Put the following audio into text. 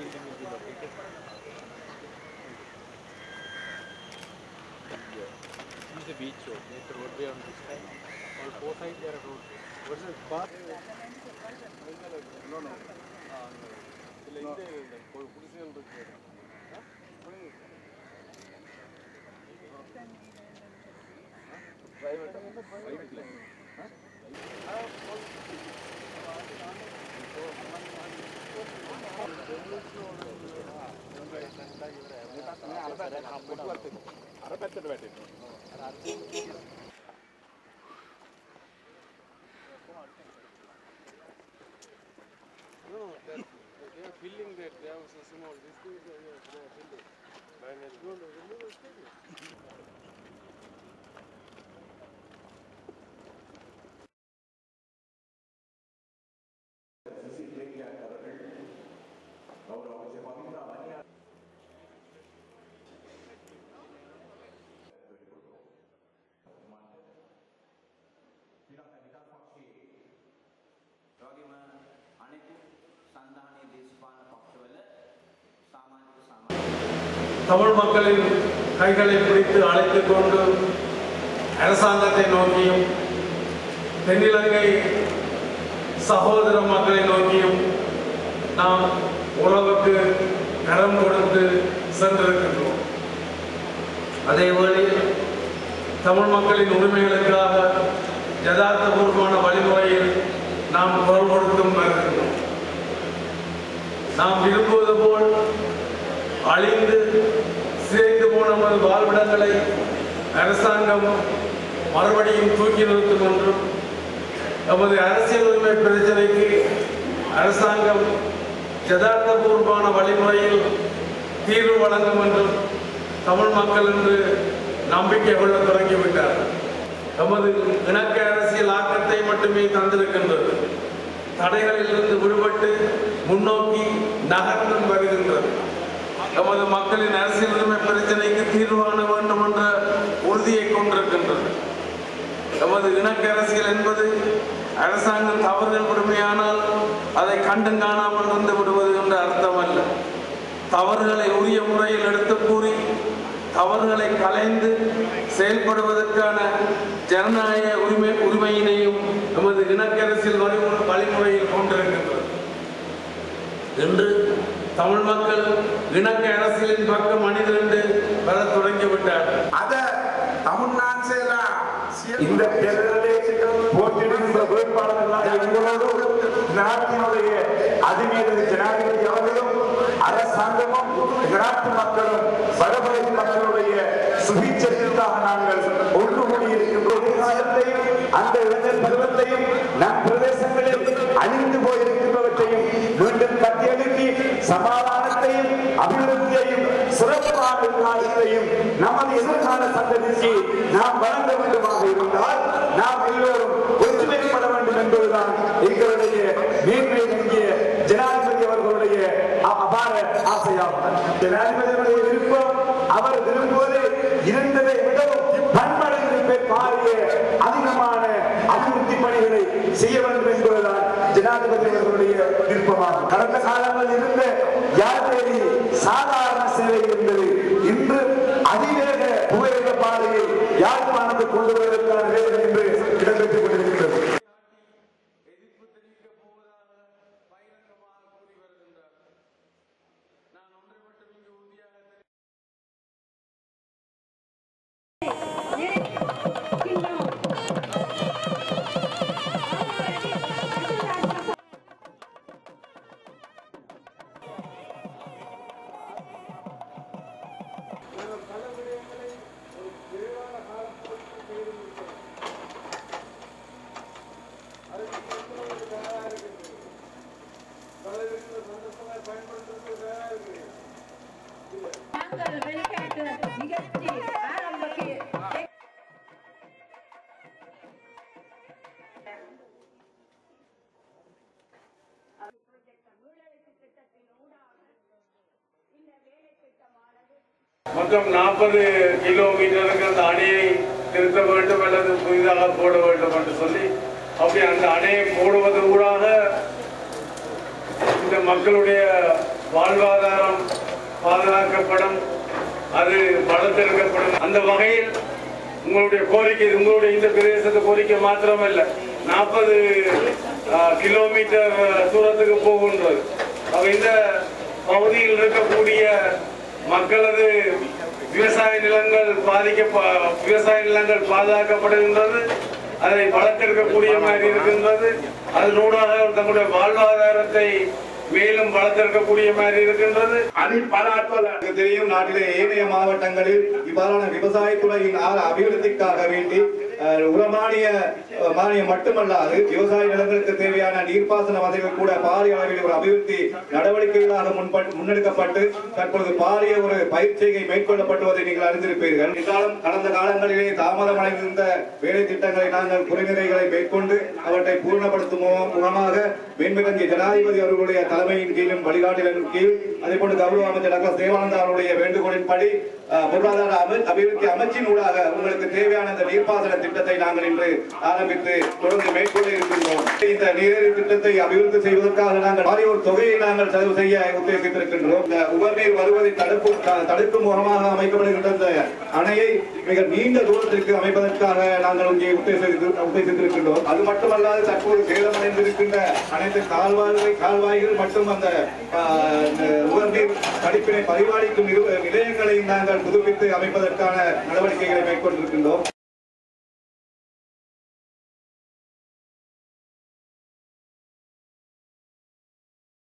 building will be located? This is the beach road. There is a roadway on this side. On both sides there are roads. What is the path? No. They are filling that. They have so small. This thing they are filling. When it's going to remove the thing. Tamil மக்களின் கைகளை பிடித்து அழைத்துக் கொண்டு அரசாங்கத்தை நோக்கியும் தென்னிலங்கை சகோதர மக்களை நோக்கியும் நாம் உறவுக்கு கரம் கொடுத்து சென்றிருக்கின்றோம். அதே வேளையில் தமிழ் மக்களின் உரிமைகளுக்காக யதார்த்தபூர்வமான வழிமுறையில் நாம் குரல் கொடுத்தும் வருகின்றோம். நாம் விரும்புவது போல் அழிந்து சிதைந்து போன நமது வாழ்விடங்களை அரசாங்கம் மறுபடியும் தூக்கி நிறுத்தும் என்றும் நமது அரசியல் உரிமை பிரச்சனைக்கு அரசாங்கம் யதார்த்தபூர்வமான வழிமுறையில் தீர்வு வழங்கும் என்றும் தமிழ் மக்கள் என்று நம்பிக்கை கொள்ள தொடங்கிவிட்டார். நமது இணக்க அரசியல் ஆக்கத்தை மட்டுமே தந்திருக்கின்றது. தடைகளில் இருந்து விடுபட்டு முன்னோக்கி நகர்ந்தும் வருகின்றது. நமது மக்களின் அரசியல் உரிமை பிரச்சனைக்கு தீர்வு காண வேண்டும் என்ற உறுதியை கொண்டிருக்கின்றது. நமது இணக்க அரசியல் என்பது அரசாங்கம் தவறுகள் விடுமையானால் அதை கண்டும் காணாமல் இருந்து விடுவது என்ற அர்த்தம் அல்ல. தவறுகளை உரிய முறையில் எடுத்து கூறி தவறுகளை கலைந்து செயல்படுவதற்கான ஜனநாயக உரிமையினையும் நமது இணக்க அரசியல் வழிமுறையில் கொண்டிருக்கின்றது. இன்று தமிழ் மக்கள் இணக்க அரசியலின் பக்கம் அணிதிரண்டு வர தொடங்கிவிட்டார்கள். இந்த தேர்தலில் போட்டியிடுகின்ற வேட்பாளர்களாக எங்களோடு நாட்டினுடைய அதிமீது ஜனாதிபதி அவர்களும் அரசாங்கமும் நாட்டு மக்களும் வடபகுதி மக்களுடைய சுபீட்சத்திற்காக நாங்கள் ஒன்று கூடியிருக்கின்ற எதிர்காலத்தையும் அந்த இளைஞர் பருவத்தையும் நம் பிரதேசங்களில் அழிந்து போயிருக்கின்றவற்றையும் மீண்டும் கட்டியெழுப்பி சமாதானத்தையும் அபிவிருத்தியையும் சிறப்பான எதிர்காலத்தையும் நமது எதிர்கால சந்ததிக்கு நாம் வழங்க வேண்டுமாக இருந்தால் நாம் எல்லோரும் ஒற்றுமைப்பட வேண்டும் என்பதுதான் எங்களுடைய மேன்மை நம்பிய ஜனாதிபதி அவர்களுடைய அபார ஆசையாகும். ஜனாதிபதியுடைய விருப்பம் அவர் விரும்புவது இருந்ததை விடவும் பன்மடங்கு பாரிய அதிகமான அபிவிருத்தி பணிகளை செய்ய வேண்டும் என்பதுதான் ஜனாதிபதி அவர்களுடைய விருப்பமாகும். கடந்த காலங்களில் இருந்த யாத்திரை சாதாரண சேவை என்பது இன்று அதிவேக புகையிர பாதையை யாழ்ப்பாணத்தை கொண்டு வருவதற்கான வேலை என்று இடம்பெற்றுக் கொண்டிருக்கிறது. மொத்தம் 40 கிலோமீட்டருக்கு அந்த அணையை திருத்த வேண்டும் அல்லது புதிதாக போட வேண்டும் என்று சொல்லி அப்படி அந்த அணையை போடுவது ஊடாக இந்த மக்களுடைய வாழ்வாதாரம் பாதுகாக்கப்படும், அது வளர்த்தெடுக்கப்படும். அந்த வகையில் உங்களுடைய கோரிக்கை, உங்களுடைய இந்த பிரதேசத்து கோரிக்கை மாத்திரமல்ல, 40 கிலோமீட்டர் தூரத்துக்கு போகின்றது. இந்த பகுதியில் இருக்கக்கூடிய மக்களது விவசாய நிலங்கள் பாதுகாக்கப்படுகின்றது, அதை வளர்த்தெடுக்கக்கூடிய மாதிரி இருக்கின்றது. அதனூடாக தங்களுடைய வாழ்வாதாரத்தை மேலும் வளர்த்தெடுக்கக்கூடிய மாதிரி இருக்கின்றது. அதில் பல ஆட்கள் தெரியும், நாட்டிலே ஏனைய மாவட்டங்களில் இவ்வாறான விவசாயத்துறையின் அபிவிருத்திக்காக வேண்டி மானியம் மட்டுமல்லாது விவசாய நிலங்களுக்கு தேவையான நீர்ப்பாசன வசதிகள் கூட பாரிய அளவில் ஒரு அபிவிருத்தி நடவடிக்கைகளாக முன்னெடுக்கப்பட்டு தற்பொழுது பாரிய ஒரு பயிற்சியை மேற்கொள்ளப்பட்டுவதை நீங்கள் அறிந்திருப்பீர்கள். என்றாலும் கடந்த காலங்களிலே தாமதமடைந்திருந்த வேலை திட்டங்களை நாங்கள் குறைநிறைகளை மேற்கொண்டு அவற்றை பூர்ணப்படுத்தும் முகமாக மேன்மிகு ஜனாதிபதி அவர்களுடைய தலைமையின் கீழும் வழிகாட்டலின் கீழ், அதேபோன்று கௌரவ அமைச்சர் டாக்டர் தேவானந்தா அவருடைய வேண்டுகோளின்படி பொருளாதார அபிவிருத்தி அமைச்சின் ஊடாக உங்களுக்கு தேவையான இந்த நீர்ப்பாசன திட்டத்தை நாங்கள் இன்று ஆரம்பித்து தொடர்ந்து மேற்கொள்ள இருக்கின்றோம். இந்த நீர் திட்டத்தை அபிவிருத்தி செய்வதற்காக நாங்கள் பாரிய ஒரு தொகையை நாங்கள் செலவு செய்ய உத்தேசித்திருக்கின்றோம். இந்த உபர்நீர் வருவதை தடுக்கும் முகமாக அமைக்கப்படுகின்ற இந்த அணையை மிக நீண்ட தூரத்திற்கு அமைப்பதற்காக நாங்கள் இங்கே உத்தேசித்திருக்கின்றோம். அது மட்டுமல்லாது தற்போது சேதமடைந்திருக்கின்ற அனைத்து கால்வாய்கள் மற்றும் அந்த உபர்நீர் தடுப்பினை பரிபாலிக்கும் நிலையங்களை நாங்கள் புதுப்பித்து அமைப்பதற்கான நடவடிக்கைகளை மேற்கொண்டிருக்கின்றோம்.